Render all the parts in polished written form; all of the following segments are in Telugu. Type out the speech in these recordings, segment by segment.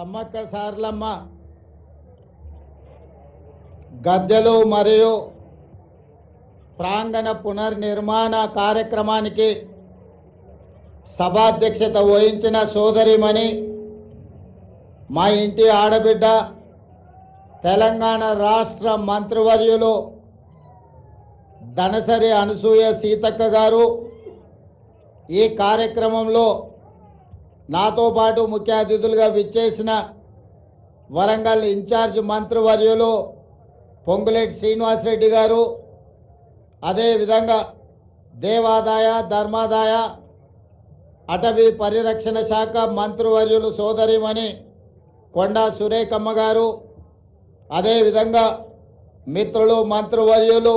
సమ్మక్క సారలమ్మ గద్దెలు మరియు ప్రాంగణ పునర్నిర్మాణ కార్యక్రమానికి సభాధ్యక్షత వహించిన సోదరిమణి మా ఇంటి ఆడబిడ్డ తెలంగాణ రాష్ట్ర మంత్రివర్యులు దనసరి అనసూయ సీతక్క గారు ఈ కార్యక్రమంలో నాతో పాటు ముఖ్య అతిథులుగా విచ్చేసిన వరంగల్ ఇన్ఛార్జ్ మంత్రివర్యులు పొంగులేటి శ్రీనివాసరెడ్డి గారు, అదేవిధంగా దేవాదాయ ధర్మాదాయ అటవీ పరిరక్షణ శాఖ మంత్రివర్యులు సోదరిమణి కొండా సురేఖమ్మ గారు, అదేవిధంగా మిత్రులు మంత్రివర్యులు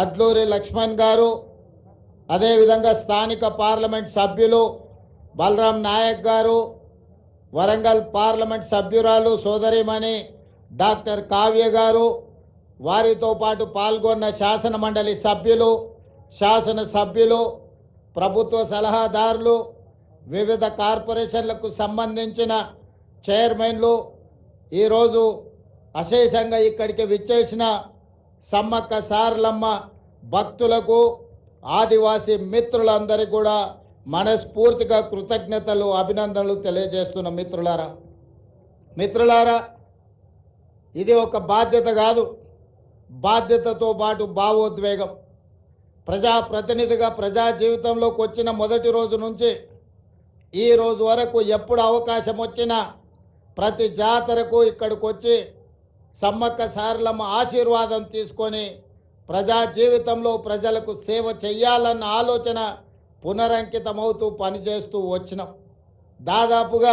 అడ్లూరి లక్ష్మణ్ గారు, అదేవిధంగా స్థానిక పార్లమెంట్ సభ్యులు బలరాం నాయక్ గారు, వరంగల్ పార్లమెంట్ సభ్యురాలు సోదరిమణి డాక్టర్ కావ్య గారు, వారితో పాటు పాల్గొన్న శాసన మండలి సభ్యులు, శాసన సభ్యులు, ప్రభుత్వ సలహాదారులు, వివిధ కార్పొరేషన్లకు సంబంధించిన చైర్మన్లు, ఈరోజు అశేషంగా ఇక్కడికి విచ్చేసిన సమ్మక్క సారలమ్మ భక్తులకు, ఆదివాసీ మిత్రులందరికీ కూడా మనస్ఫూర్తిగా కృతజ్ఞతలు, అభినందనలు తెలియజేస్తున్న మిత్రులారా, ఇది ఒక బాధ్యత కాదు, బాధ్యతతో పాటు భావోద్వేగం. ప్రజాప్రతినిధిగా ప్రజా జీవితంలోకి వచ్చిన మొదటి రోజు నుంచి ఈ రోజు వరకు ఎప్పుడు అవకాశం వచ్చినా ప్రతి జాతరకు ఇక్కడికి వచ్చి సమ్మక్క సారలమ్మ ఆశీర్వాదం తీసుకొని ప్రజా జీవితంలో ప్రజలకు సేవ చేయాలన్న ఆలోచన పునరంకితమవుతూ పనిచేస్తూ వచ్చినాం. దాదాపుగా